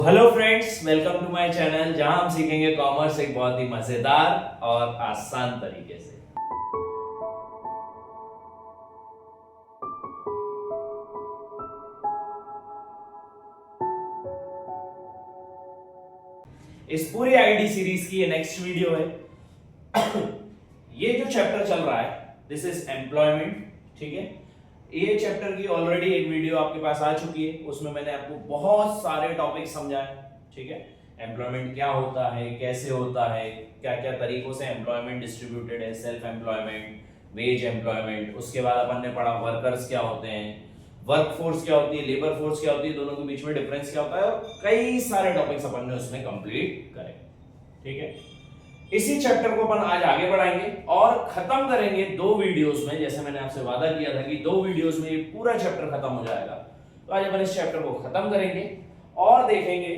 Hello friends, welcome to my channel जहां हम सीखेंगे कॉमर्स एक बहुत ही मजेदार और आसान तरीके से। इस पूरी आईडी सीरीज की ये नेक्स्ट वीडियो है। ये जो चैप्टर चल रहा है दिस इज एम्प्लॉयमेंट। ठीक है, ये चैप्टर की ऑलरेडी एक वीडियो आपके पास आ चुकी है, उसमें मैंने आपको बहुत सारे टॉपिक समझाए। ठीक है, एम्प्लॉयमेंट क्या होता है, कैसे होता है, क्या क्या तरीकों से एम्प्लॉयमेंट डिस्ट्रीब्यूटेड है, सेल्फ एम्प्लॉयमेंट, वेज एम्प्लॉयमेंट। उसके बाद अपन ने पढ़ा वर्कर्स क्या होते हैं, वर्क फोर्स क्या होती है, लेबर फोर्स क्या होती है, दोनों के बीच में डिफरेंस क्या होता है, और कई सारे टॉपिक्स अपन ने उसमें कंप्लीट करे। ठीक है, इसी चैप्टर को अपन आज आगे बढ़ाएंगे और खत्म करेंगे दो वीडियोस में। जैसे मैंने आपसे वादा किया था कि दो वीडियोस में ये पूरा चैप्टर खत्म हो जाएगा, तो आज अपन इस चैप्टर को खत्म करेंगे और देखेंगे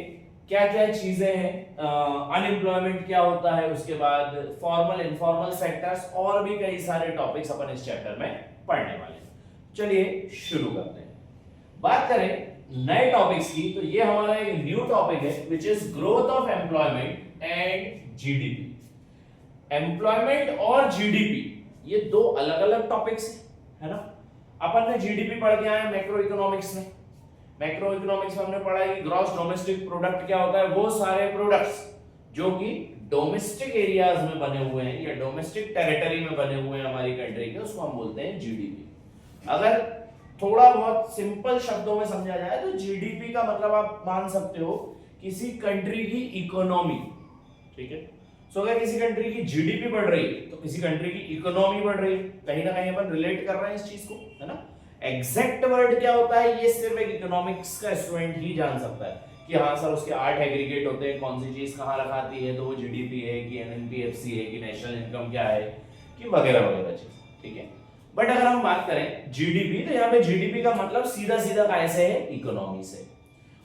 क्या क्या चीजें हैं, अनएम्प्लॉयमेंट क्या होता है, उसके बाद फॉर्मल इनफॉर्मल सेक्टर्स और भी कई सारे टॉपिक्स अपन इस चैप्टर में पढ़ने वाले हैं। चलिए शुरू करते हैं। बात करें नए टॉपिक्स की, तो ये हमारा एक न्यू टॉपिक है which is growth of employment and GDP. Employment और जीडीपी ये दो अलग अलग टॉपिक्स है ना। अपन ने जीडीपी पढ़ के आए मैक्रो इकोनॉमिक्स में। मैक्रो इकोनॉमिक्स में हमने पढ़ा है कि ग्रॉस डोमेस्टिक प्रोडक्ट क्या होता है, वो सारे प्रोडक्ट्स जो कि डोमेस्टिक एरियाज में बने हुए हैं या डोमेस्टिक टेरिटरी में बने हुए हैं हमारी कंट्री के, उसको हम बोलते हैं जीडीपी। अगर थोड़ा बहुत सिंपल शब्दों में समझा जाए तो जीडीपी का मतलब आप मान सकते हो किसी कंट्री की इकोनॉमी। ठीक है, सो अगर किसी कंट्री की जीडीपी बढ़ रही है तो किसी कंट्री की इकोनॉमी बढ़ रही है। कहीं ना कहीं अपन रिलेट कर रहे हैं इस चीज को, है ना। एग्जैक्ट वर्ड क्या होता है ये सिर्फ एक इकोनॉमिक्स का स्टूडेंट ही जान सकता है कि हाँ सर उसके 8 एग्रीगेट होते हैं, कौन सी चीज कहाँ रखाती है, तो वो जीडीपी है कि एनएनपीएफसी है कि नेशनल इनकम क्या है कि वगैरह वगैरह चीज। ठीक है, बट अगर हम बात करें जीडीपी, तो यहाँ पे जीडीपी का मतलब सीधा सीधा कैसे है, इकोनॉमी से।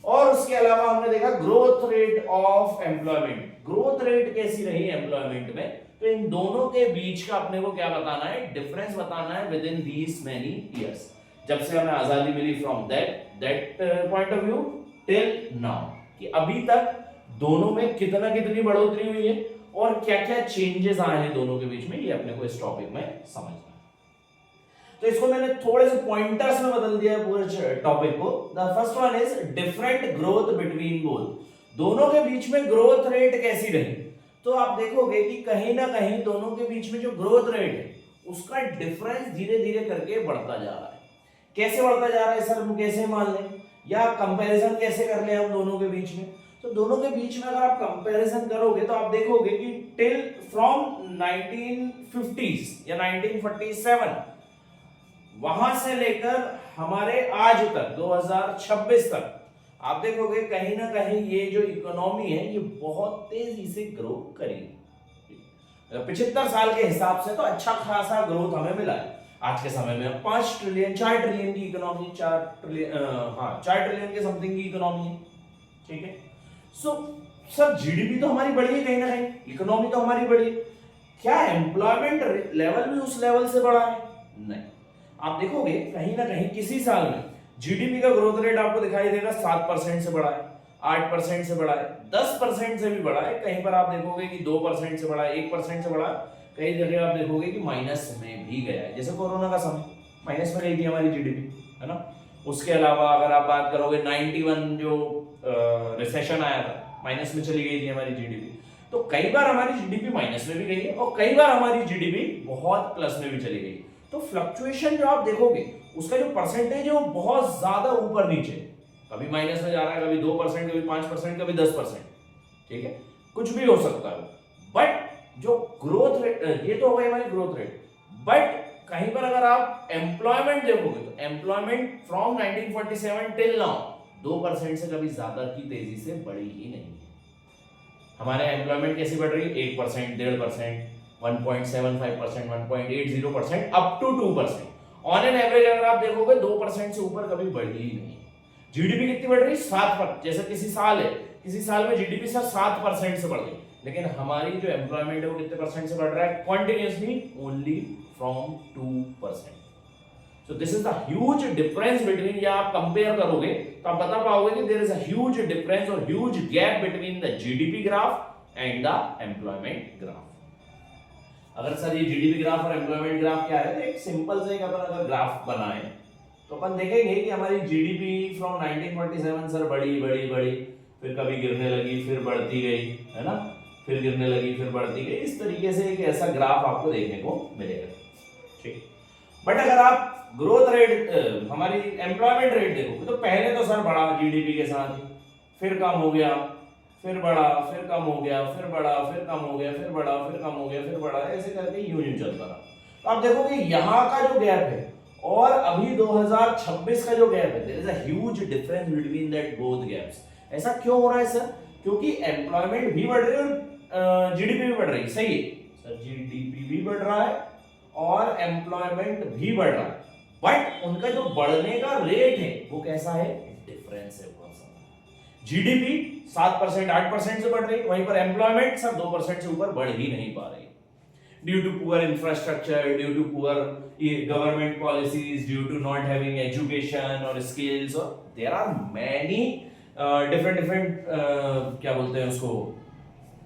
और उसके अलावा हमने देखा growth rate of employment. Growth rate कैसी रही एम्प्लॉयमेंट में, तो इन दोनों के बीच का अपने को क्या बताना है, डिफरेंस बताना है within these many years, जब से हमें आजादी मिली from that point of view till now, कि अभी तक दोनों में कितनी बढ़ोतरी हुई है और क्या क्या चेंजेस आए हैं दोनों के बीच में, ये अपने को इस टॉपिक में समझना है। तो इसको मैंने थोड़े से पॉइंटर्स में बदल दिया है पूरे टॉपिक को। The first one is different growth between both. दोनों के बीच में ग्रोथ रेट कैसी रही, तो आप देखोगे कि कहीं ना कहीं दोनों के बीच में जो ग्रोथ रेट है उसका डिफरेंस धीरे धीरे करके बढ़ता जा रहा है। कैसे बढ़ता जा रहा है सर, हम कैसे मान लें या कंपैरिजन कैसे कर लें हम दोनों के बीच में। तो दोनों के बीच में अगर आप कंपैरिजन करोगे तो आप देखोगे कि टिल फ्रॉम 1950s या 1947 वहां से लेकर हमारे आज तक 2026 तक आप देखोगे कहीं ना कहीं ये जो इकोनॉमी है ये बहुत तेजी से ग्रो करेगी। 75 साल के हिसाब से तो अच्छा खासा ग्रोथ हमें मिला है। आज के समय में 5 ट्रिलियन 4 ट्रिलियन की इकोनॉमी, 4 ट्रिलियन के समथिंग की इकोनॉमी है। ठीक है, सो सर जीडीपी तो हमारी बढ़ी है, कहीं ना कहीं इकोनॉमी तो हमारी बढ़ी है, क्या एम्प्लॉयमेंट लेवल भी उस लेवल से बढ़ा है? नहीं। आप देखोगे कहीं ना कहीं किसी साल में जीडीपी का ग्रोथ रेट आपको दिखाई देगा 7% से बढ़ा है, 8% से बढ़ा है, 10% से भी बढ़ा है। कहीं पर आप देखोगे कि 2% से बढ़ा है, 1% से बढ़ा है। कई जगह आप देखोगे कि माइनस में भी गया है, जैसे कोरोना का समय माइनस में गई थी हमारी जीडीपी, है ना। उसके अलावा अगर आप बात करोगे 91 जो रिसेशन आया था, माइनस में चली गई थी हमारी जीडीपी। तो कई बार हमारी जीडीपी माइनस में भी गई है और कई बार हमारी जीडीपी बहुत प्लस में भी चली गई। तो फ्लक्चुएशन जो आप देखोगे उसका जो परसेंटेज है वो बहुत ज्यादा ऊपर नीचे, कभी माइनस में जा रहा है, कभी 2%, कभी 5%, कभी 10%। ठीक है, कुछ भी हो सकता है। बट जो ग्रोथ रेट, ये तो हो गई हमारी ग्रोथ रेट, बट कहीं पर अगर आप एम्प्लॉयमेंट देखोगे तो एम्प्लॉयमेंट फ्रॉम 1947 टिल नाउ 2% से कभी ज्यादा की तेजी से बढ़ी ही नहीं। हमारे एम्प्लॉयमेंट कैसी बढ़ रही है, 1%, 1.5%, 1.75%, 1.80% up to 2%। On an average अगर आप देखोगे 2% से ऊपर कभी बढ़ी ही नहीं। जीडीपी कितनी बढ़ रही है, 7%। जैसे किसी साल है, किसी साल में जीडीपी सर 7% से बढ़ गई, लेकिन हमारी जो एम्प्लॉयमेंट है वो कितने परसेंट से बढ़ रहा है, continuously only from 2%। So this is the huge difference between, या आप कंपेयर करोगे तो आप बता पाओगे कि there is a huge difference और huge gap between the GDP graph and the employment graph. अगर सर ये जीडीपी ग्राफ और एम्प्लॉयमेंट ग्राफ क्या है, तो एक सिंपल से अपन अगर ग्राफ बनाए तो अपन देखेंगे कि हमारी जीडीपी फ्रॉम 1947 सर बढ़ी बढ़ी बढ़ी, फिर कभी गिरने लगी, फिर बढ़ती गई, है ना, फिर गिरने लगी, फिर बढ़ती गई। इस तरीके से एक ऐसा ग्राफ आपको देखने को मिलेगा, ठीक। बट अगर आप ग्रोथ रेट, हमारी एम्प्लॉयमेंट रेट देखोगे तो पहले तो सर बढ़ा जीडीपी के साथ, फिर कम हो गया, फिर बढ़ा, फिर कम हो गया, फिर बढ़ा, फिर कम हो गया, फिर बढ़ा, फिर कम हो गया, फिर बढ़ा, ऐसे करके यूं चलता रहा। तो आप देखोगे यहाँ का जो गैप है और अभी 2026 का जो गैप है, there is a huge difference between that both gaps. ऐसा क्यों हो रहा है सर? क्योंकि एम्प्लॉयमेंट भी बढ़ रही है और जीडीपी भी बढ़ रही है। सही है सर, जीडीपी भी बढ़ रहा है और एम्प्लॉयमेंट भी बढ़ रहा है, बट उनका जो बढ़ने का रेट है वो कैसा है? डिफरेंस है बहुत सारा। जीडीपी 7% 8% से बढ़ रही है, वहीं पर एम्प्लॉयमेंट सर 2% से ऊपर बढ़ ही नहीं पा रही, due to poor infrastructure, due to poor government policies, due to not having education और स्किल्स, और देयर आर मैनी डिफरेंट क्या बोलते हैं उसको,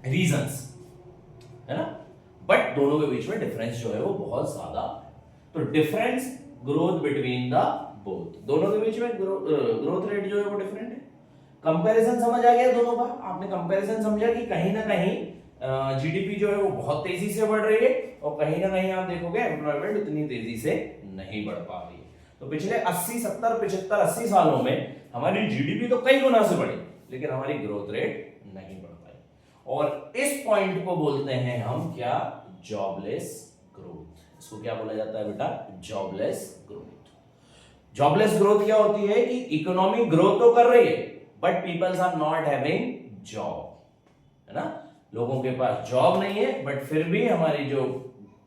रीजंस, है ना। बट दोनों के बीच में डिफरेंस जो है वो बहुत ज्यादा, तो difference growth between the both, दोनों के बीच में ग्रोथ रेट जो है वो डिफरेंट है। कंपैरिजन समझ आ गया दोनों का? आपने कंपैरिजन समझा कि कहीं ना कहीं जीडीपी जो है वो बहुत तेजी से बढ़ रही है और कहीं ना कहीं आप देखोगे एम्प्लॉयमेंट उतनी तेजी से नहीं बढ़ पा रही है। तो पिछले 80 70 75 80 सालों में हमारी जीडीपी तो कई गुना से बढ़ी, लेकिन हमारी ग्रोथ रेट नहीं बढ़ पाई, और इस पॉइंट को बोलते हैं हम क्या? Jobless growth. इसको क्या बोला जाता है बेटा? Jobless growth. जॉबलेस ग्रोथ क्या होती है कि इकोनॉमी ग्रो तो कर रही है but peoples are not having job, है ना, लोगों के पास जॉब नहीं है, बट फिर भी हमारी जो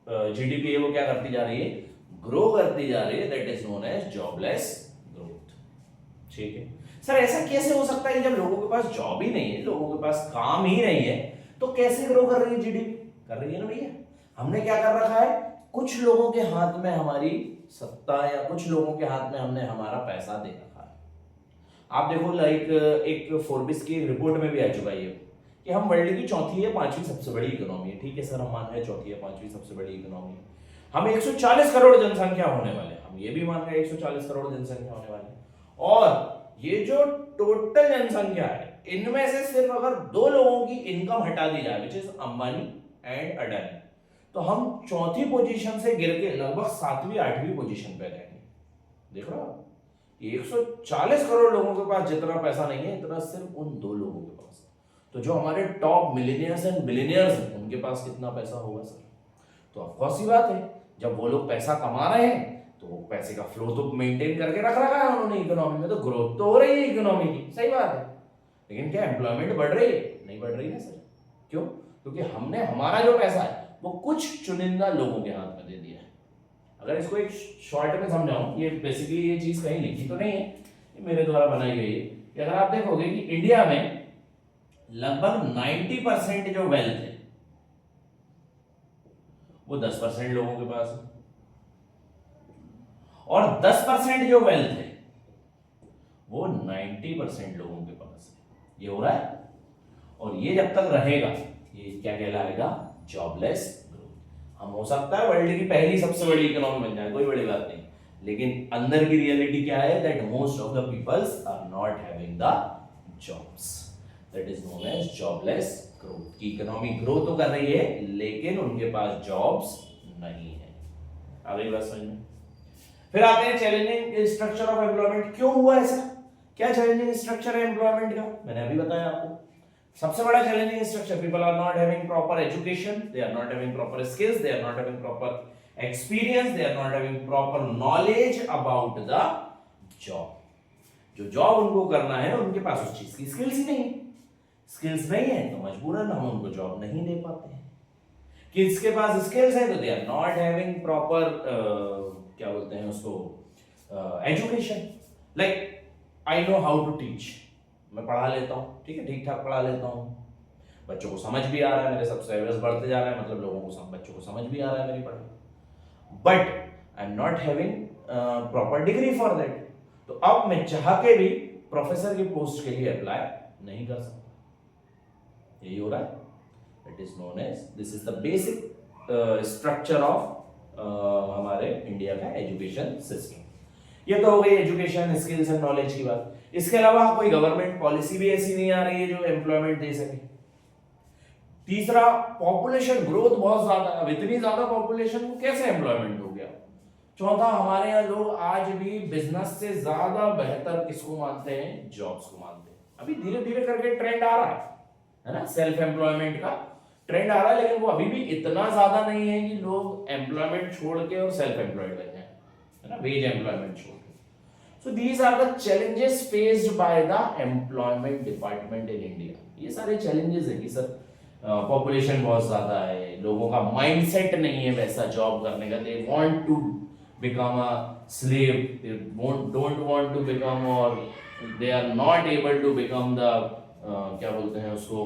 जीडीपी है वो क्या करती जा रही है? ग्रो करती जा रही है। That is known as jobless growth, ठीक है। सर ऐसा कैसे हो सकता है जब लोगों के पास जॉब ही नहीं है, लोगों के पास काम ही नहीं है, तो कैसे ग्रो कर रही है जीडीपी? कर रही है ना भैया। हमने क्या कर रखा है? कुछ लोगों के हाथ में हमारी सत्ता, या कुछ लोगों के हाथ में हमने हमारा पैसा दे रखा है। आप देखो, लाइक एक फोर्ब्स की रिपोर्ट में भी आ चुका है कि हम वर्ल्ड की चौथी या पांचवी सबसे बड़ी इकोनॉमी है। ठीक है सर, हम मान रहे हैं चौथी या पांचवी सबसे बड़ी इकोनॉमी है। हम 140 करोड़ जनसंख्या होने वाले हैं, हम ये भी मान रहे हैं 140 करोड़ जनसंख्या होने वाली है, और ये जो टोटल जनसंख्या है इनमें से सिर्फ अगर 2 लोगों की इनकम हटा दी जाए, which is Ambani and Adani, तो हम चौथी पोजीशन से गिर के लगभग 7वीं 8वीं पोजीशन पे रहेंगे। देख रहे हो, 140 करोड़ लोगों के पास जितना पैसा नहीं है, इतना सिर्फ उन 2 लोगों के पास। तो जो हमारे टॉप मिलियनियर्स एंड बिलियनियर्स हैं, उनके पास कितना पैसा होगा सर? तो ऑफकोर्स ही बात है, जब वो लोग पैसा कमा रहे हैं तो वो पैसे का फ्लो तो मेंटेन करके रख रखा है उन्होंने इकोनॉमी में, तो ग्रोथ तो हो रही है इकोनॉमी की, सही बात है। लेकिन क्या एम्प्लॉयमेंट बढ़ रही है? नहीं बढ़ रही है सर। क्यों? क्योंकि हमने हमारा जो पैसा है वो कुछ चुनिंदा लोगों के हाथ में दे दिया है। अगर इसको एक शॉर्ट में समझाऊं, ये बेसिकली ये चीज कहीं लिखी तो नहीं है, ये मेरे द्वारा बनाई गई है कि अगर आप देखोगे कि इंडिया में लगभग 90% जो वेल्थ है वो 10% लोगों के पास है, और 10% जो वेल्थ है वो 90% लोगों के पास है। ये हो रहा है, और ये जब तक रहेगा ये क्या कहलाएगा? Jobless growth. हम हो सकता है वर्ल्ड की पहली सबसे बड़ी इकोनॉमी बन जाए, कोई बड़ी बात नहीं, लेकिन अंदर की रियलिटी क्या है? That most of the peoples are not having the jobs. That is known as jobless growth. की इकोनॉमी ग्रो तो कर रही है लेकिन उनके पास जॉब्स नहीं है। आ गई बात समझ में? फिर आते हैं चैलेंजिंग स्ट्रक्चर ऑफ एम्प्लॉयमेंट। क्यों हुआ ऐसा? क्या चैलेंजिंग स्ट्रक्चर है एम्प्लॉयमेंट का? मैंने अभी बताया आपको। सबसे बड़ा challenging structure, people are not having proper education, they are not having proper skills, they are not having proper experience, they are not having proper knowledge about the job. जो job उनको करना है उनके पास उस चीज की स्किल्स ही नहीं है। स्किल्स नहीं है तो मजबूरन हम उनको जॉब नहीं दे पाते हैं। किसके पास स्किल्स है तो they are not having proper क्या बोलते हैं उसको, education. Like I know how to teach, मैं पढ़ा लेता हूँ, ठीक है, ठीक ठाक पढ़ा लेता हूँ, बच्चों को समझ भी आ रहा है, मेरे सब्सक्राइबर्स बढ़ते जा रहे हैं, मतलब लोगों को बच्चों को समझ भी आ रहा है मेरी पढ़ाई, but I am not having proper degree for that. तो अब मैं चाह के भी प्रोफेसर की पोस्ट के लिए अप्लाई नहीं कर सकता। यही हो रहा है। It is known as, this is the basic structure of हमारे इंडिया का एजुकेशन सिस्टम। ये तो हो गई एजुकेशन, स्किल्स एंड नॉलेज की बात। इसके अलावा कोई गवर्नमेंट पॉलिसी भी ऐसी नहीं आ रही है जो एम्प्लॉयमेंट दे सके। तीसरा, पॉपुलेशन ग्रोथ बहुत ज्यादा है। अब इतनी ज्यादा पॉपुलेशन को कैसे एम्प्लॉयमेंट हो गया। चौथा, हमारे यहाँ लोग आज भी बिजनेस से ज्यादा बेहतर किसको मानते हैं, जॉब्स को मानते हैं। अभी धीरे धीरे करके ट्रेंड आ रहा है ना, सेल्फ एम्प्लॉयमेंट का ट्रेंड आ रहा है, लेकिन वो अभी भी इतना ज्यादा नहीं है कि लोग एम्प्लॉयमेंट छोड़ के और सेल्फ एम्प्लॉयड बन जाए, है ना, वेज एम्प्लॉयमेंट छोड़ के। So these are the challenges faced by the employment department in India. ये सारे चैलेंजेस है कि सर पॉपुलेशन बहुत ज्यादा है, लोगों का माइंडसेट नहीं है वैसा जॉब करने का, they want to become a slave, they don't want to become, और they are not able to become the क्या बोलते हैं उसको,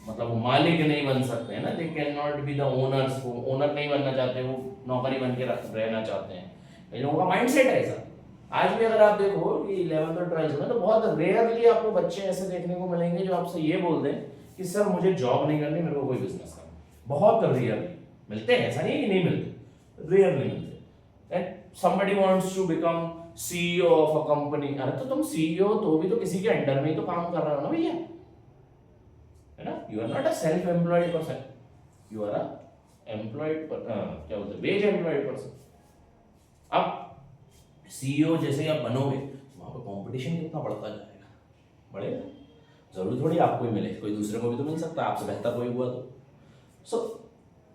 मतलब वो मालिक नहीं बन सकते हैं ना, they can not be the owners, वो ओनर नहीं बनना चाहते, वो नौकरी बन के रहना चाहते हैं। इन लोगों का माइंडसेट है ऐसा। आज भी अगर आप देखो कि 11th और 12th में तो बहुत रेयरली आपको बच्चे ऐसे देखने को मिलेंगे जो आपसे ये बोल दें कि सर मुझे जॉब नहीं करनी, मेरे को कोई बिजनेस करना। बहुत रेयरली मिलते हैं, ऐसा नहीं है कि नहीं मिलते, रेयरली मिलते। And somebody wants to become CEO of a company. अरे तो तुम सीईओ तो भी तो किसी के अंडर में ही तो काम कर रहे हो ना भैया, है ना। You are not a self employed person, you are a employed, क्या बोलते हैं, वेज एम्प्लॉयड पर्सन। अब सीईओ जैसे आप बनोगे, वहां पर कंपटीशन कितना बढ़ता जाएगा, बढ़ेगा। जरूरी थोड़ी आपको ही मिले, कोई दूसरे को भी तो मिल सकता है, आपसे बेहतर कोई हुआ तो। So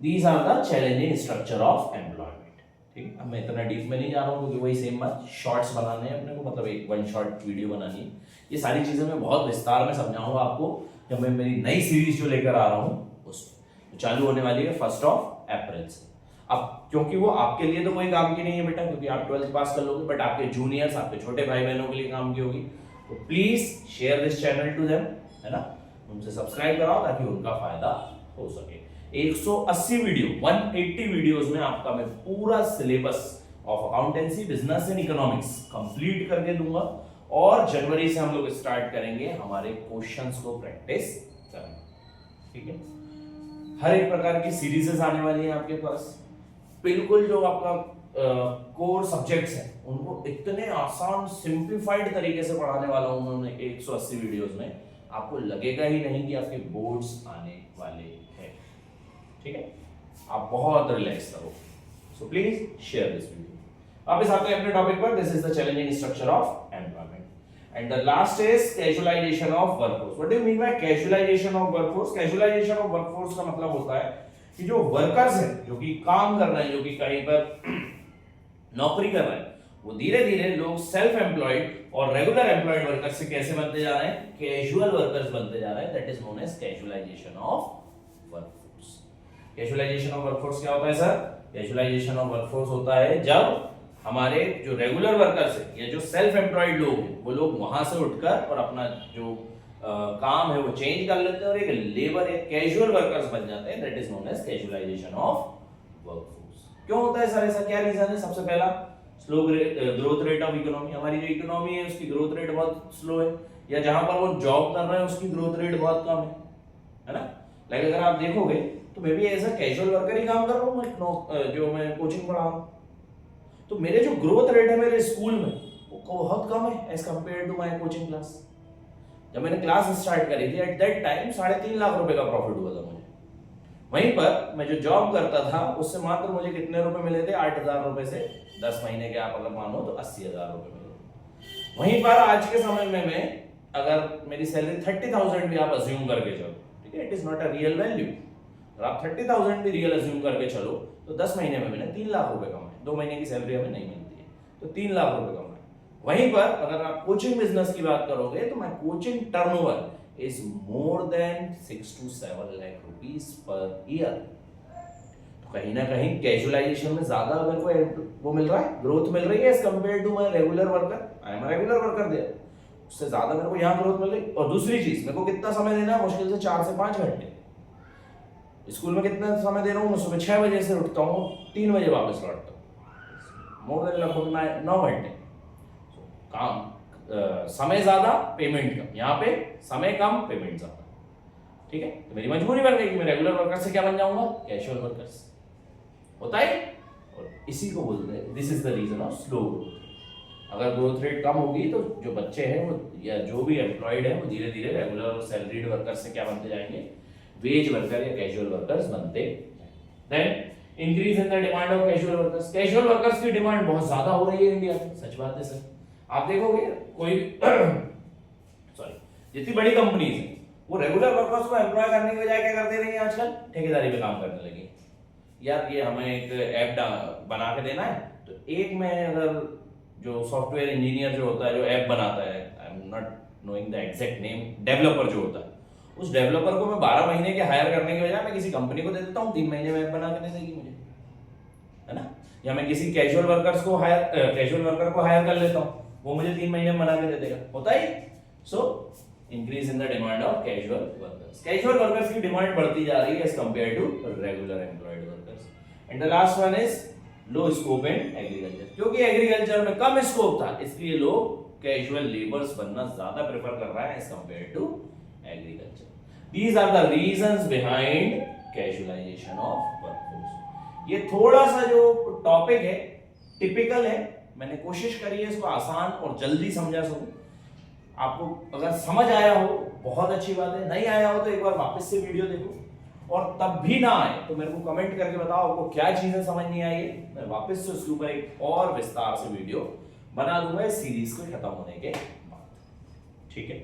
these are the challenging structure of employment. ठीक है, अब मैं इतना डीप में नहीं जा रहा हूँ क्योंकि वही सेम बात, शॉर्ट्स बनाने हैं अपने को, मतलब एक 1 शॉर्ट वीडियो बनानी है। ये सारी चीजें मैं बहुत विस्तार में समझाऊंगा आपको जब मैं मेरी नई सीरीज जो लेकर आ रहा हूँ उसमें, तो चालू होने वाली है 1 अप्रैल से। अब क्योंकि वो आपके लिए तो कोई काम की नहीं है बेटा, क्योंकि आप 12th पास कर लोगे, बट आपके जूनियर्स, आपके छोटे भाई बहनों के लिए काम की होगी। तो please share this channel to them, है ना, उनसे सब्सक्राइब कराओ ताकि उनका फायदा हो सके। 180 वीडियो, 180 वीडियोस में आपका मैं पूरा syllabus of accountancy, business and economics complete करके दूंगा, और जनवरी से हम लोग स्टार्ट करेंगे हमारे क्वेश्चंस को प्रैक्टिस करना। ठीक है, हर एक प्रकार की सीरीजेस आने वाली है आपके पास। बिल्कुल जो आपका कोर सब्जेक्ट्स हैं उनको इतने आसान सिंप्लीफाइड तरीके से पढ़ाने वाला हूं उन्होंने 180 वीडियोस में, आपको लगेगा ही नहीं कि आपके बोर्ड्स आने वाले हैं। ठीक है, आप बहुत रिलैक्स करो। So please share this video. वापस आते हैं अपने टॉपिक पर। This is the challenging structure of employment and the last is casualisation of workforce. What do you mean by casualisation of workforce? Casualisation of workforce का मतलब होता है कि जो वर्कर्स हैं, जो कि काम कर रहे हैं, जो कि कहीं पर नौकरी कर रहे हैं, वो धीरे धीरे लोग सेल्फ एम्प्लॉयड और रेगुलर एम्प्लॉयड वर्कर्स से कैसे बनते जा रहे हैं, कैजुअल वर्कर्स बनते जा रहे हैं। That is known as casualisation of workforce. Casualisation of workforce क्या होता है सर? कैजुअलाइजेशन ऑफ वर्कफोर्स होता है जब हमारे जो रेगुलर वर्कर्स है या जो सेल्फ एम्प्लॉयड लोग हैं, वो लोग वहां से उठकर और अपना जो काम है वो चेंज कर लेते हैं और एक लेबर या कैजुअल वर्कर्स बन जाते हैं। That is known as casualisation of workforce. क्यों होता है सर ऐसा, क्या रीजन है? सबसे पहला, slow growth rate of economy. हमारी जो इकोनॉमी है उसकी ग्रोथ रेट बहुत स्लो है, या जहां पर वो जॉब कर रहे हैं उसकी ग्रोथ रेट बहुत कम है ना। लाइक अगर आप देखोगे तो मैं भी ऐसा कैजुअल वर्कर ही काम कर रहा हूँ, जो मैं कोचिंग पढ़ा रहा हूँ, तो मेरे जो ग्रोथ रेट है मेरे स्कूल में वो बहुत कम है as compare to my coaching class. जब मैंने क्लास स्टार्ट करी थी एट दैट टाइम 3.5 लाख रुपए का प्रॉफिट हुआ था मुझे। वहीं पर मैं जो जॉब करता था उससे मात्र मुझे कितने रुपए मिले थे? 8,000 रुपए से 10 महीने के आप अगर मानो तो 80,000 रुपए मिले थे। वहीं पर आज के समय में मैं अगर मेरी सैलरी 30,000 भी आप अज्यूम करके चलो, ठीक है, it is not a real value, अगर आप 30,000 भी रियल अज्यूम करके चलो तो 10 महीने में मैंने 3 लाख रुपए कमाए। 2 महीने की सैलरी हमें नहीं मिलती है तो 3 लाख रुपए कमाए। वहीं पर अगर आप कोचिंग बिजनेस की बात करोगे तो my coaching turnover is more than 6 to 7 lakh rupees per year. तो कहीं ना कहीं कैजुअलाइजेशन में ज्यादा मेरे को वो मिल रहा है, ग्रोथ मिल रही है as compare to my regular worker. I am regular worker there, उससे ज्यादा मेरे को यहाँ ग्रोथ मिल रही। और दूसरी चीज, मेरे को कितना समय देना है? मुश्किल से 4 से 5 घंटे। स्कूल में कितना समय दे रहा हूँ? मैं सुबह 6 बजे से उठता हूँ, 3 बजे वापस लौटता हूँ। मोर देन लगभग 9 घंटे। काम समय ज्यादा पेमेंट कम, यहाँ पे समय कम पेमेंट ज्यादा, ठीक है। तो मेरी मजबूरी बन गई कि मैं रेगुलर वर्कर से क्या बन जाऊंगा, कैजुअल वर्कर्स। होता है, और इसी को बोलते हैं this is the reason of slow growth. अगर ग्रोथ रेट कम होगी तो जो बच्चे हैं वो या जो भी एम्प्लॉयड है वो धीरे धीरे रेगुलर और सैलरीड वर्कर्स से क्या बनते जाएंगे, वेज वर्कर या कैजुअल वर्कर्स बनते। Then increase in the demand of casual workers. Casual workers की डिमांड बहुत ज्यादा हो रही है इंडिया में, सच बात है सर। आप देखोगे कोई सॉरी जितनी बड़ी कंपनीज है वो रेगुलर वर्कर्स को एम्प्लॉय करने की बजाय क्या करते रही है आजकल, ठेकेदारी पे काम करने लगी। यार ये हमें एक ऐप बना के देना है, तो एक में अगर जो सॉफ्टवेयर इंजीनियर जो होता है, जो ऐप बनाता है, I am not knowing the exact name, developer जो होता है, उस डेवलपर को मैं 12 महीने के हायर करने की बजाय मैं किसी कंपनी को दे देता हूँ, 3 महीने में ऐप बना के दे देगी मुझे, है ना। या मैं किसी कैजुअल वर्कर को हायर कर लेता हूँ, वो मुझे 3 महीने में बना के दे देगा। होता है। So increase in the demand of casual workers. Casual workers की डिमांड बढ़ती जा रही है as compare to regular employed workers. And the last one is low scope in agriculture. क्योंकि एग्रीकल्चर में कम स्कोप था, इसलिए लोग कैजुअल लेबर्स बनना ज्यादा प्रेफर कर रहा है as compare to agriculture. These are the reasons behind casualization of workforce। ये थोड़ा सा जो टॉपिक है टिपिकल है, मैंने कोशिश करी है इसको आसान और जल्दी समझा सकूं। आपको अगर समझ आया हो बहुत अच्छी बात है, नहीं आया हो तो एक बार वापस से वीडियो देखो, और तब भी ना आए तो मेरे को कमेंट करके बताओ आपको क्या चीजें समझ नहीं आई है। मैं वापस से उसके ऊपर एक और विस्तार से वीडियो बना दूंगा इस सीरीज को खत्म होने के बाद, ठीक है।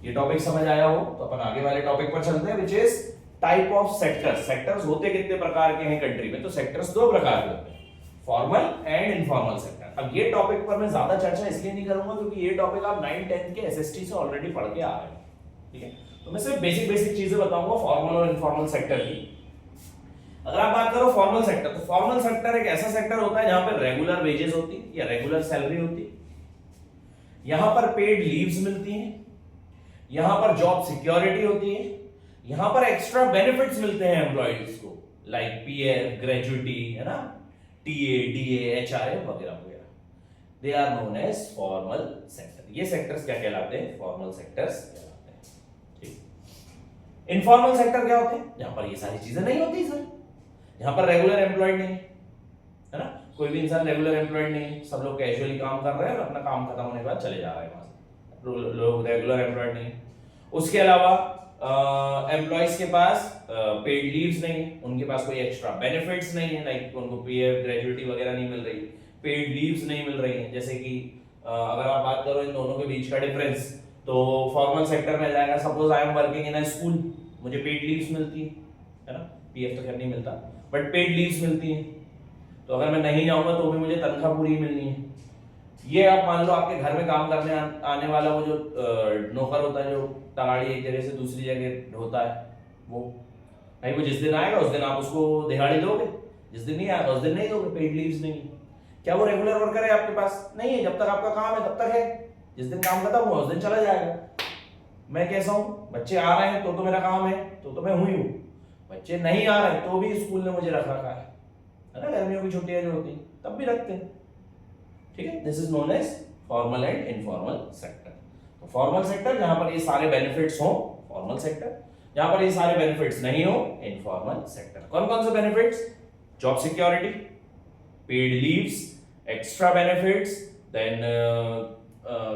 ये टॉपिक समझ आया हो तो अपन आगे वाले टॉपिक पर चलते हैं, which is type of sectors. Sectors होते कितने प्रकार के हैं कंट्री में, तो सेक्टर्स 2 प्रकार के होते हैं, फॉर्मल एंड इनफॉर्मल सेक्टर। अब ये टॉपिक पर मैं ज्यादा चर्चा इसलिए नहीं करूंगा क्योंकि ये टॉपिक आप 9-10 के एसएसटी से ऑलरेडी पढ़ के आ रहे हैं, ठीक है। तो मैं सिर्फ बेसिक चीजें बताऊंगा फॉर्मल और इनफॉर्मल सेक्टर की। अगर आप बात करो फॉर्मल सेक्टर, तो फॉर्मल सेक्टर एक ऐसा सेक्टर होता है जहां पर रेगुलर वेजेस होती है या रेगुलर सैलरी होती है, यहां पर पेड लीव्स मिलती हैं, यहां पर जॉब सिक्योरिटी होती है, यहां पर एक्स्ट्रा बेनिफिट्स मिलते हैं एम्प्लॉयज को, लाइक पीएफ, ग्रेजुइटी, है ना, टीए, डीए, एचआरए वगैरह वगैरह। They are known as formal sector. ये सेक्टर्स क्या कहलाते हैं, फॉर्मल सेक्टर्स कहलाते हैं, ठीक। इनफॉर्मल सेक्टर क्या होते हैं, जहां पर ये सारी चीजें नहीं होती सर, यहां पर रेगुलर एम्प्लॉयड नहीं है ना, कोई भी इंसान रेगुलर एम्प्लॉयड नहीं, सब लोग कैजुअली काम कर रहे हैं और अपना काम खत्म होने के बाद चले जा रहे हैं, लोग रेगुलर एम्प्लॉयड नहीं। उसके अलावा एम्प्लॉयज के पास पेड लीव्स नहीं है, उनके पास कोई एक्स्ट्रा बेनिफिट्स नहीं है, लाइक उनको पीएफ, ग्रेजुइटी वगैरह नहीं मिल रही, पेड लीव्स नहीं मिल रही हैं। जैसे कि अगर आप बात करो इन दोनों के बीच का डिफरेंस, तो फॉर्मल सेक्टर में जाएगा, suppose I am working in a school, मुझे पेड लीव्स मिलती है ना, पीएफ तो खैर नहीं मिलता बट पेड लीव्स मिलती है, तो अगर मैं नहीं जाऊंगा तो भी मुझे तनख्वाह पूरी मिलनी है। ये आप मान लो आपके घर में काम करने आने वाला वो जो नौकर होता है, जो तगाड़ी एक जगह से दूसरी जगह होता है, वो भाई वो जिस दिन आएगा उस दिन आप उसको दिहाड़ी दोगे, जिस दिन नहीं आएगा उस दिन नहीं दोगे, पेड लीव्स नहीं। क्या वो रेगुलर वर्कर है आपके पास? नहीं है, जब तक आपका काम है तब तक है, जिस दिन काम खत्म हुआ उस दिन चला जाएगा। मैं कैसा हूँ, बच्चे आ रहे हैं तो मेरा काम है, तो मैं हुई हूँ, बच्चे नहीं आ रहे तो भी स्कूल ने मुझे रख रखा है ना, गर्मियों की छुट्टियां जो होती तब भी रखते हैं, ठीक है। This is known as formal and informal sector. तो फॉर्मल सेक्टर जहां पर ये सारे बेनिफिट्स हो, फॉर्मल सेक्टर जहां पर ये सारे बेनिफिट्स नहीं हो, इनफॉर्मल सेक्टर। कौन कौन से benefits? Job security, paid leaves, extra benefits, then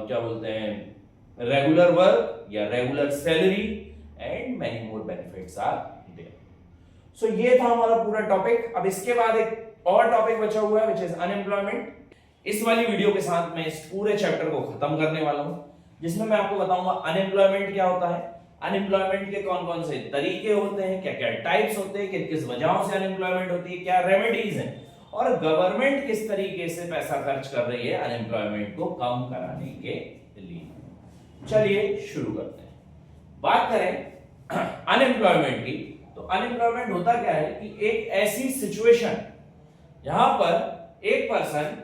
क्या बोलते हैं, रेगुलर वर्क या regular salary and many more benefits are there. So ये था हमारा पूरा टॉपिक। अब इसके बाद एक और टॉपिक बचा हुआ है विच इज अनएम्प्लॉयमेंट। इस वाली वीडियो के साथ मैं इस पूरे चैप्टर को खत्म करने वाला हूं, जिसमें मैं आपको बताऊंगा अनएम्प्लॉयमेंट क्या होता है, अनएम्प्लॉयमेंट के कौन कौन से तरीके होते हैं, क्या क्या टाइप्स होते हैं, किस किस वजहों से अनएम्प्लॉयमेंट होती है, क्या रेमेडीज हैं, और गवर्नमेंट किस तरीके से पैसा खर्च कर रही है अनएम्प्लॉयमेंट को कम कराने के लिए। चलिए शुरू करते हैं। बात करें अनएम्प्लॉयमेंट की, तो अनएम्प्लॉयमेंट होता क्या है कि एक ऐसी सिचुएशन जहां पर एक पर्सन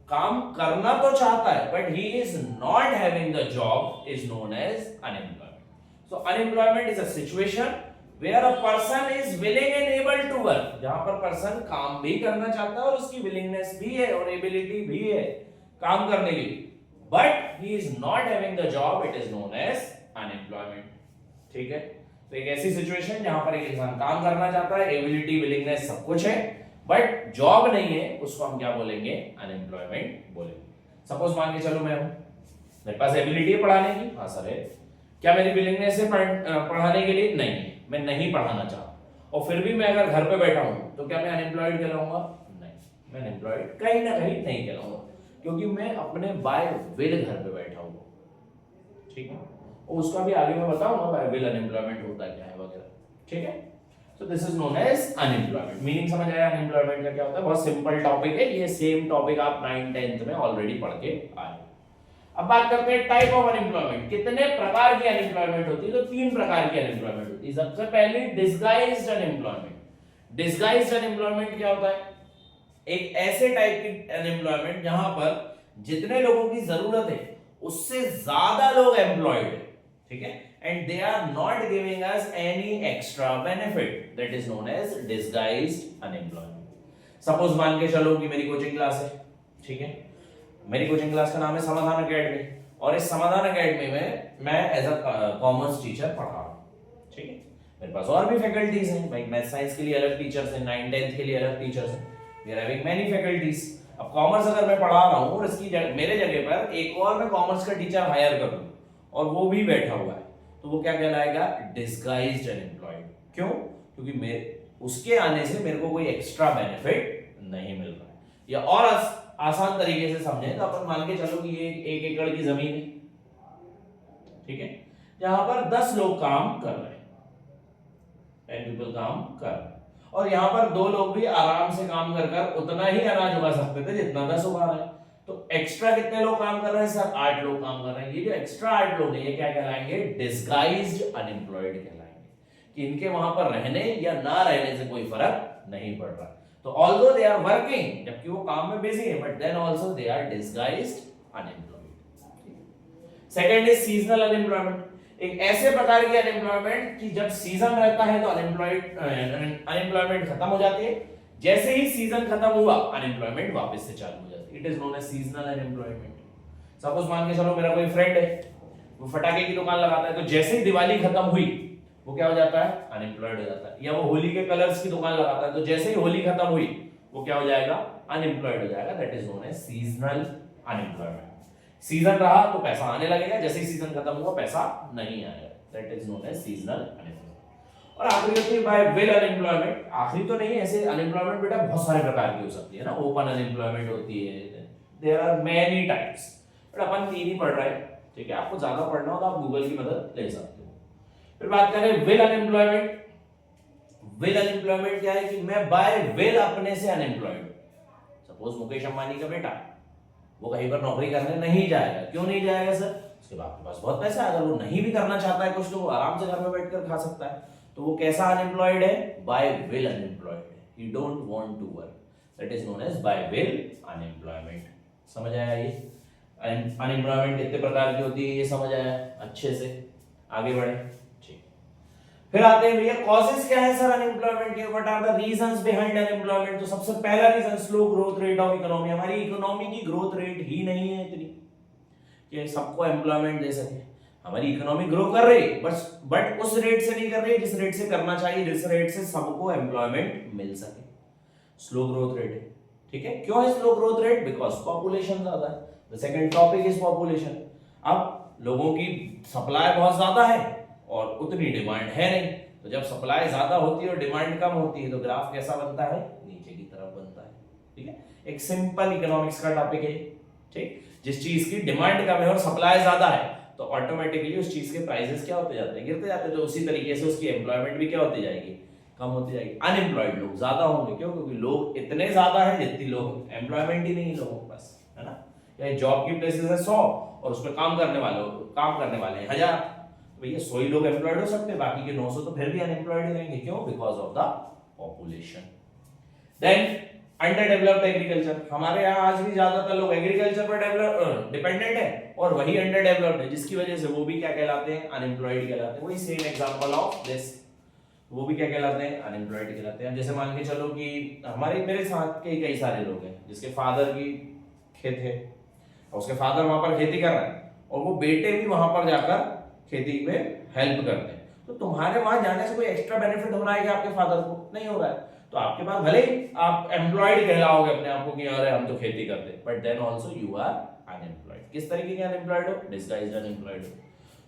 काम करना तो चाहता है but he is not having the job, is known as unemployment. So unemployment is a situation where a person is willing and able to work, जहां पर पर्सन काम भी करना चाहता है और उसकी विलिंगनेस भी है और एबिलिटी भी है काम करने की, but he is not having the job, it is known as unemployment. ठीक है, तो एक ऐसी सिचुएशन जहां पर एक इंसान काम करना चाहता है, एबिलिटी विलिंगनेस सब कुछ है, बट जॉब नहीं है, उसको हम क्या बोलेंगे? अनएम्प्लॉयमेंट बोलेंगे। सपोज मान के चलो मैं हूं, मेरे पास एबिलिटी है पढ़ाने की, हाँ सर है, क्या मेरी विलिंगनेस है पढ़ाने के लिए? नहीं, मैं नहीं पढ़ाना चाहता, और फिर भी मैं अगर घर पे बैठा हूं तो क्या मैं अनएम्प्लॉयड कहलाऊंगा? नहीं, मैं अनएम्प्लॉयड कहीं ना कहीं नहीं कहलाऊंगा, क्योंकि मैं अपने बाय विल घर पे बैठा हूं। ठीक है, और उसका भी आगे मैं बताऊंगा बाय विल अनएम्प्लॉयमेंट होता क्या है वगैरह। ठीक है, so this is known as unemployment. Meaning समझ आया अनएम्प्लॉयमेंट का क्या होता है? बहुत सिंपल टॉपिक है, ये सेम टॉपिक आप 9th 10th में ऑलरेडी पढ़ के आए। अब बात करते हैं टाइप ऑफ अनएम्प्लॉयमेंट, कितने प्रकार की अनएम्प्लॉयमेंट होती है? तो 3 प्रकार की अनएम्प्लॉयमेंट होती है। सबसे पहली डिस्गाइज्ड अनएम्प्लॉयमेंट। डिस्गाइज्ड अनएम्प्लॉयमेंट क्या होता है? एक ऐसे टाइप की अनएम्प्लॉयमेंट जहां पर जितने लोगों की जरूरत है उससे ज्यादा लोग एम्प्लॉयड है, ठीक है, and they are not giving us any extra benefit, that is known as disguised unemployment. Suppose मान के चलो कि मेरी कोचिंग क्लास है, ठीक है, मेरी कोचिंग क्लास का नाम है समाधान एकेडमी, और इस समाधान एकेडमी में मैं एज अ कॉमर्स टीचर पढ़ा रहा हूं। ठीक है, मेरे पास और भी फैकल्टीज हैं भाई, मैथ साइंस के लिए अलग टीचर्स हैं, 9 10th के लिए अलग टीचर्स हैं, we are having many faculties. अब कॉमर्स अगर मैं पढ़ा रहा हूं और इसकी मेरे जगह पर एक और मैं कॉमर्स का टीचर हायर कर लूं और वो भी बैठा हुआ है, तो वो क्या कहलाएगा? Disguised unemployed. क्यों? क्योंकि मेरे उसके आने से मेरे को कोई एक्स्ट्रा बेनिफिट नहीं मिल रहा है। या और आसान तरीके से समझें तो अपन मान के चलो कि ये 1 एकड़ की जमीन है, ठीक है, यहां पर 10 लोग काम कर रहे हैं, 10 पीपल काम कर रहे हैं, और यहां पर 2 लोग भी आराम से काम कर कर उतना ही अनाज उगा सकते थे जितना 10 उगा रहे हैं। तो एक्स्ट्रा कितने लोग काम कर रहे हैं सर? 8 लोग काम कर रहे हैं। ये जो एक्स्ट्रा 8 लोग हैं ये क्या कहलाएंगे? डिस्गाइज्ड अनएम्प्लॉयड कहलाएंगे, कि इनके वहां पर रहने या ना रहने से कोई फर्क नहीं पड़ रहा। तो ऑल्दो दे आर वर्किंग, जबकि वो काम में बिजी है, but then also they are disguised unemployed. Second is seasonal unemployment, एक ऐसे प्रकार की अनएम्प्लॉयमेंट कि जब सीजन रहता है तो अनएम्प्लॉयमेंट खत्म हो जाती है, जैसे ही सीजन खत्म हुआ अनएम्प्लॉयमेंट वापस से चालू हो जाती है। It is known as seasonal unemployment. Suppose मान के चलो मेरा कोई फ्रेंड है, वो फटाके की दुकान लगाता है, तो जैसे ही दिवाली खत्म हुई वो क्या हो जाता है? अनएम्प्लॉयड हो जाता है। या वो होली के कलर्स की दुकान लगाता है, तो जैसे ही होली खत्म हुई वो क्या हो जाएगा? अनएम्प्लॉयड हो जाएगा। That is known as seasonal unemployment. Season रहा तो पैसा आने लगेगा, जैसे ही सीजन खत्म हुआ पैसा नहीं आएगा, that is known as seasonal unemployment. और आखिरी होती है बाय विल अनएम्प्लॉयमेंट। आखिरी तो नहीं, ऐसे अनएम्प्लॉयमेंट बेटा बहुत सारे प्रकार की हो सकती है ना, ओपन अनएम्प्लॉयमेंट होती है, there are many types, but अपन 3 ही पढ़ रहे हैं, ठीक है। आपको ज्यादा पढ़ना हो तो आप गूगल की मदद ले सकते हो। फिर बात करें विल अनएम्प्लॉयमेंट। विल अनएम्प्लॉयमेंट क्या है? कि मैं बाय विल अपने से अनएम्प्लॉयड। सपोज मुकेश अंबानी का बेटा, वो कहीं पर नौकरी करने नहीं जाएगा। क्यों नहीं जाएगा सर? उसके बाप के पास बहुत पैसा है, अगर वो नहीं भी करना चाहता है कुछ तो वो आराम से घर में बैठकर खा सकता है। तो वो कैसा अनएम्प्लॉयड है? बाय विल अनएम्प्लॉयड है, he don't want to work, that is known as by will unemployment. समझ आया? ये अनएम्प्लॉयमेंट कितने प्रकार की होती है ये समझ आया अच्छे से? आगे बढ़े, ठीक। फिर आते हैं भैया कॉजेस क्या है सर अनएम्प्लॉयमेंट के? What are the reasons behind unemployment? तो सबसे पहला reason slow growth rate of economy. हमारी इकोनॉमी की ग्रोथ रेट ही नहीं है इतनी कि सबको एम्प्लॉयमेंट दे सके। हमारी इकोनॉमी ग्रो कर रही है बट उस रेट से नहीं कर रही जिस रेट से करना चाहिए, जिस रेट से सबको एम्प्लॉयमेंट मिल सके। स्लो ग्रोथ रेट है, ठीक है। क्यों है slow growth rate? Because population ज्यादा है। The second topic is population. अब लोगों की सप्लाई बहुत ज्यादा है और उतनी डिमांड है नहीं, तो जब सप्लाई ज्यादा होती है और डिमांड कम होती है तो ग्राफ कैसा बनता है? नीचे की तरफ बनता है, ठीक है। एक सिंपल इकोनॉमिक्स का टॉपिक है, ठीक। जिस चीज की डिमांड कम है और सप्लाई ज्यादा है तो ऑटोमेटिकली उस चीज के प्राइसेस क्या होते जाते हैं? गिरते जाते हैं। तो उसी तरीके से उसकी एम्प्लॉयमेंट भी क्या होती जाएगी? कम होती जाएगी। अनएम्प्लॉयड लोग ज्यादा होंगे। क्यों? क्योंकि लोग इतने ज्यादा हैं जितनी लोग एम्प्लॉयमेंट ही नहीं लोगों के पास, है ना। या जॉब की प्लेसेस है 100 और उसमें काम करने वाले हैं 1000, भैया 100 ही लोग एम्प्लॉयड हो सकते हैं, बाकी के 900 तो फिर भी अनएम्प्लॉयड ही रहेंगे। क्यों? Because of the population. Then under developed agriculture. हमारे यहाँ आज भी ज्यादातर लोग एग्रीकल्चर पर डिपेंडेंट है और वही अंडर डेवलप्ड है, जिसकी वजह से वो भी क्या कहलाते हैं? अनएम्प्लॉयड कहलाते हैं। वही सेम एग्जांपल ऑफ दिस। वो भी क्या कहलाते हैं, अनएम्प्लॉयड कहलाते हैं। जैसे मान के चलो कि हमारे मेरे साथ के कई सारे लोग हैं जिसके फादर की खेत है और उसके फादर वहां पर खेती कर रहे हैं और वो बेटे भी वहां पर जाकर खेती में हेल्प करते हैं, तो तुम्हारे वहां जाने से कोई एक्स्ट्रा बेनिफिट हो रहा है कि आपके फादर को? नहीं हो रहा है। तो आपके पास भले ही आप एम्प्लॉयड कहलाओगे अपने आप को कि अरे हम तो खेती करते हैं, but then also you are unemployed. किस तरीके के अनएम्प्लॉयड हो? डिस्गाइज्ड अनएम्प्लॉयड हो।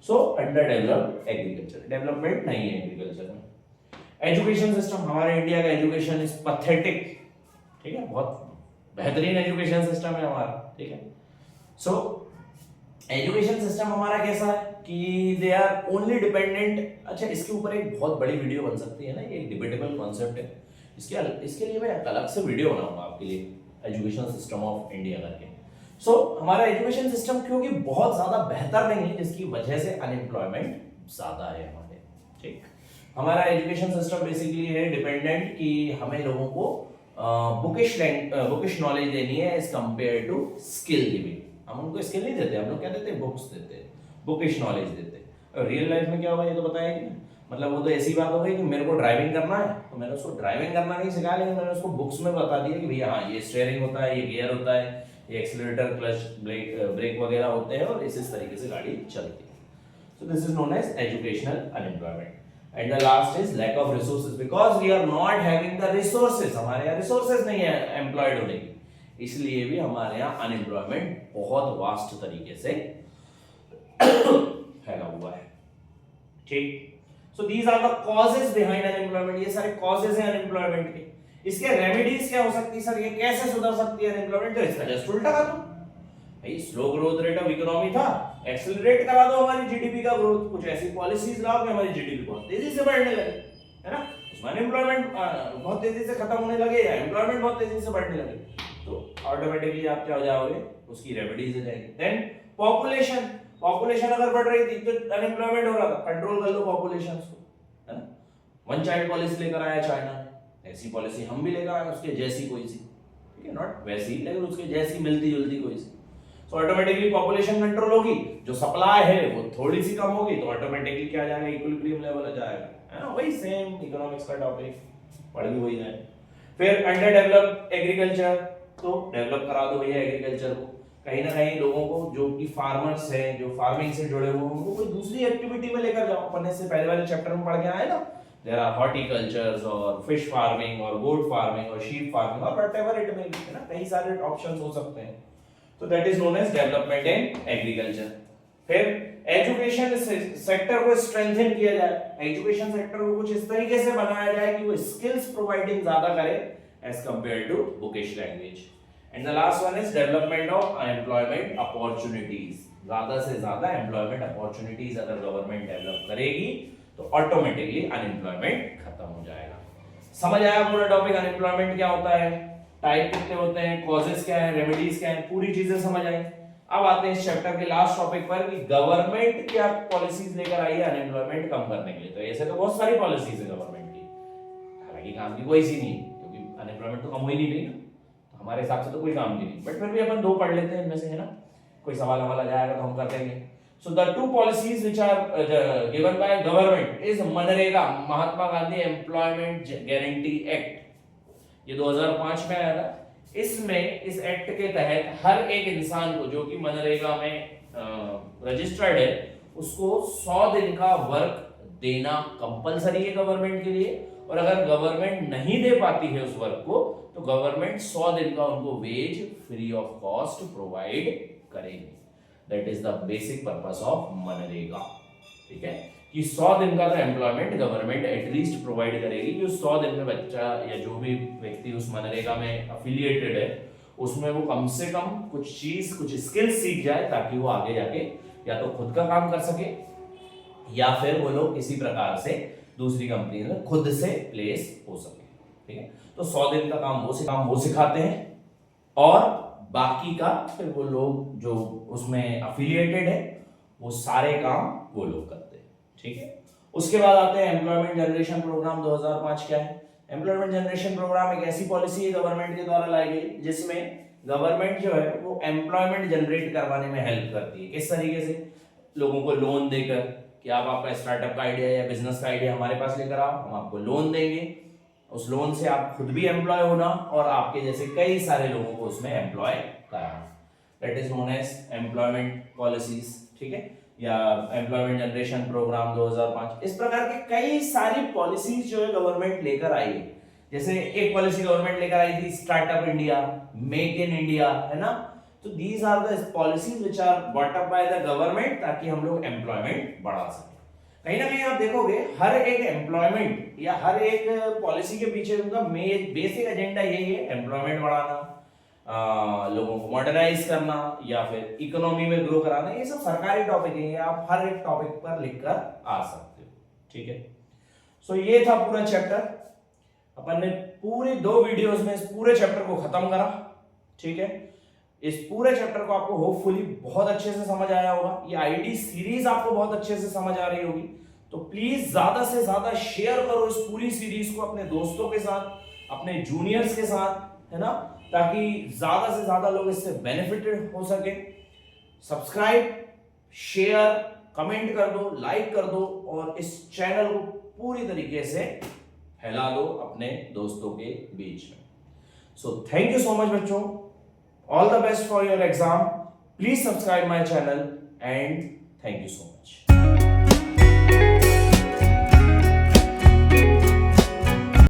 So under developed agriculture, development नहीं है एग्रीकल्चर में। एजुकेशन सिस्टम, हमारे इंडिया का एजुकेशन इज पैथेटिक, ठीक है, बहुत बेहतरीन एजुकेशन सिस्टम है हमारा, ठीक है। सो एजुकेशन सिस्टम हमारा कैसा है कि दे आर ओनली डिपेंडेंट। अच्छा, इसके ऊपर एक बहुत बड़ी वीडियो बन सकती है ना, ये एक डिबेटेबल कॉन्सेप्ट है, इसके लिए मैं अलग से वीडियो बनाऊंगा आपके लिए, एजुकेशन सिस्टम ऑफ इंडिया करके। सो हमारा एजुकेशन सिस्टम क्योंकि बहुत ज्यादा बेहतर नहीं है, जिसकी वजह से अनएम्प्लॉयमेंट ज्यादा है हमारे, ठीक। हमारा एजुकेशन सिस्टम बेसिकली है डिपेंडेंट कि हमें लोगों को बुकिश नॉलेज देनी है as compare to skill giving. हम उनको स्किल नहीं देते, हम लोग क्या देते हैं, बुक्स देते हैं, बुकिश नॉलेज देते हैं। रियल लाइफ में क्या होगा ये तो बताया कि मतलब वो तो ऐसी बात हो गई कि मेरे को ड्राइविंग करना है तो मैंने उसको ड्राइविंग करना नहीं सिखाया, लेकिन मैंने उसको बुक्स में बता दिया कि भैया हाँ ये स्टीयरिंग होता है, ये गियर होता है, ये एक्सीलरेटर, क्लच, ब्रेक वगैरह होते हैं और इस तरीके से गाड़ी चलती है। So this is known as educational unemployment. And the last is lack of resources, because we are not having the resources. हमारे यहाँ रिसोर्सेज नहीं है एम्प्लॉयड होने की, इसलिए भी हमारे यहाँ अनएम्प्लॉयमेंट बहुत वास्ट तरीके से फैला हुआ है, ठीक। So these are the causes behind unemployment, ये सारे कॉजेज हैं अनएम्प्लॉयमेंट के। इसके रेमेडीज क्या हो सकती है सर, ये कैसे सुधर सकती है अनएम्प्लॉयमेंट? तो इसका जस्ट उल्टा कर दो भाई, slow growth rate of economy था, एक्सेलरेट करा दो हमारी जीडीपी का ग्रोथ, कुछ ऐसी पॉलिसीज लाओ कि हमारी जीडीपी बहुत तेजी से बढ़ने लगे, है ना। उसमें अनएम्प्लॉयमेंट बहुत तेजी से खत्म होने लगे या एम्प्लॉयमेंट बहुत तेजी से बढ़ने लगे, तो ऑटोमेटिकली आप क्या हो जाओगे, उसकी रेमेडीज हो जाएगी। देन पॉपुलेशन, पॉपुलेशन अगर बढ़ रही थी तो अनएम्प्लॉयमेंट हो रहा था, कंट्रोल कर लो पॉपुलेशन को, है ना। वन चाइल्ड पॉलिसी लेकर आया चाइना ने, ऐसी पॉलिसी हम भी लेकर आए, उसके जैसी कोई सी, ठीक है, नॉट वैसी लेकिन उसके जैसी मिलती जुलती कोई सी। तो ऑटोमेटिकली पॉपुलेशन कंट्रोल होगी, जो सप्लाई है वो थोड़ी सी कम होगी, तो ऑटोमेटिकली क्या जाएगा, इक्विलिब्रियम लेवल आ जाएगा, है ना। वही सेम इकोनॉमिक्स का टॉपिक पढ़ भी वही है। फिर अंडर डेवलप्ड एग्रीकल्चर, तो डेवलप करा दो भैया एग्रीकल्चर को, कहीं ना कहीं लोगों को जो कि फार्मर्स हैं, जो फार्मिंग से जुड़े हुए हैं, उनको कोई दूसरी एक्टिविटी में लेकर जाओ। अपन से पहले वाले चैप्टर में पढ़ के आए ना, देयर आर हॉर्टिकल्चर्स और फिश फार्मिंग और गोट फार्मिंग और शीप फार्मिंग और व्हाटएवर इट मे बी, है ना, कई सारे ऑप्शंस हो सकते हैं। तो that is known as development in agriculture. फिर एजुकेशन सेक्टर को स्ट्रेंथन किया जाए, एजुकेशन सेक्टर को कुछ इस तरीके से बनाया जाए कि वो स्किल्स प्रोवाइडिंग ज्यादा करे as compare to bookish language. And the last one is development of employment opportunities, ज्यादा से ज्यादा एम्प्लॉयमेंट अपॉर्चुनिटीज अगर गवर्नमेंट डेवलप करेगी तो ऑटोमेटिकली अनएम्प्लॉयमेंट खत्म हो जाएगा। समझ आया पूरा टॉपिक, अनएम्प्लॉयमेंट क्या होता है, टाइप कितने होते हैं, कॉजेस क्या है, रेमेडीज क्या है, पूरी चीजें समझ आई। अब आते हैं इस चैप्टर के लास्ट टॉपिक पर कि गवर्नमेंट क्या पॉलिसीज लेकर आई है अनएम्प्लॉयमेंट कम करने के लिए। तो ऐसे तो बहुत सारी पॉलिसीज है गवर्नमेंट की, हालांकि काम की कोई सी नहीं है क्योंकि अनएम्प्लॉयमेंट तो कम हो ही नहीं रही ना, तो हमारे हिसाब से तो कोई काम की नहीं, बट फिर भी अपन दो पढ़ लेते हैं इनमें से, है ना, कोई सवाल आ जाएगा तो हम कर देंगे। So the two policies which are given by government is MNREGA, Mahatma Gandhi employment guarantee act, ये 2005 में आया था। इसमें इस एक्ट के तहत हर एक इंसान को जो कि मनरेगा में रजिस्टर्ड है उसको 100 दिन का वर्क देना कंपलसरी है गवर्नमेंट के लिए, और अगर गवर्नमेंट नहीं दे पाती है उस वर्क को तो गवर्नमेंट 100 दिन का उनको wage free of cost provide करेगी। That is the basic purpose of मनरेगा, ठीक है, कि 100 दिन का तो एम्प्लॉयमेंट गवर्नमेंट एटलीस्ट प्रोवाइड करेगी कि उस 100 दिन में बच्चा या जो भी व्यक्ति उस मनरेगा में अफिलिएटेड है उसमें वो कम से कम कुछ चीज, कुछ स्किल सीख जाए ताकि वो आगे जाके या तो खुद का काम कर सके या फिर वो लोग किसी प्रकार से दूसरी कंपनी में खुद से प्लेस हो सके, ठीक है। तो 100 दिन का काम वो सिखाते हैं और बाकी का फिर वो लोग जो उसमें अफिलिएटेड है वो सारे काम वो लोग करते हैं, ठीक है। उसके बाद आते हैं एम्प्लॉयमेंट जनरेशन प्रोग्राम 2005 क्या है। एम्प्लॉयमेंट जनरेशन प्रोग्राम एक ऐसी पॉलिसी है गवर्नमेंट के द्वारा लाई गई जिसमें गवर्नमेंट जो है वो एम्प्लॉयमेंट जनरेट करवाने में हेल्प करती है। किस तरीके से? लोगों को लोन देकर, कि आप आपका स्टार्टअप का आइडिया या बिजनेस का आइडिया हमारे पास लेकर आओ, हम आपको लोन देंगे। उस लोन से आप खुद भी एम्प्लॉय होना और आपके जैसे कई सारे लोगों को उसमें एम्प्लॉय कराना। That is known as employment policies, ठीक है, या एम्प्लॉयमेंट जनरेशन प्रोग्राम 2005। इस प्रकार के कई सारी पॉलिसीज जो है गवर्नमेंट लेकर आई है। जैसे एक पॉलिसी गवर्नमेंट लेकर आई थी startup India, make in India, है ना। तो these are the policies which are bought up by the government, ताकि हम लोग एम्प्लॉयमेंट बढ़ा सकें। कहीं ना कहीं आप देखोगे हर एक एम्प्लॉयमेंट या हर एक पॉलिसी के पीछे उनका बेसिक एजेंडा यही है, एम्प्लॉयमेंट बढ़ाना, लोगों को मॉडर्नाइज करना या फिर इकोनॉमी में ग्रो कराना। ये सब सरकारी टॉपिक है, आप हर एक टॉपिक पर लिखकर आ सकते हो, ठीक है। सो ये था पूरा चैप्टर। अपन ने पूरी 2 वीडियोस में इस पूरे चैप्टर को खत्म करा, ठीक है। इस पूरे चैप्टर को आपको होपफुली बहुत अच्छे से समझ आया होगा। ये आईडी सीरीज आपको बहुत अच्छे से समझ आ रही होगी। तो प्लीज ज्यादा से ज्यादा शेयर करो इस पूरी सीरीज को अपने दोस्तों के साथ, अपने जूनियर्स के साथ, है ना, ताकि ज्यादा से ज्यादा लोग इससे बेनिफिटेड हो सके। सब्सक्राइब, शेयर, कमेंट कर दो, लाइक कर दो और इस चैनल को पूरी तरीके से फैला दो अपने दोस्तों के बीच में। So thank you so much बच्चों, all the best for your exam. Please subscribe my channel and thank you so much.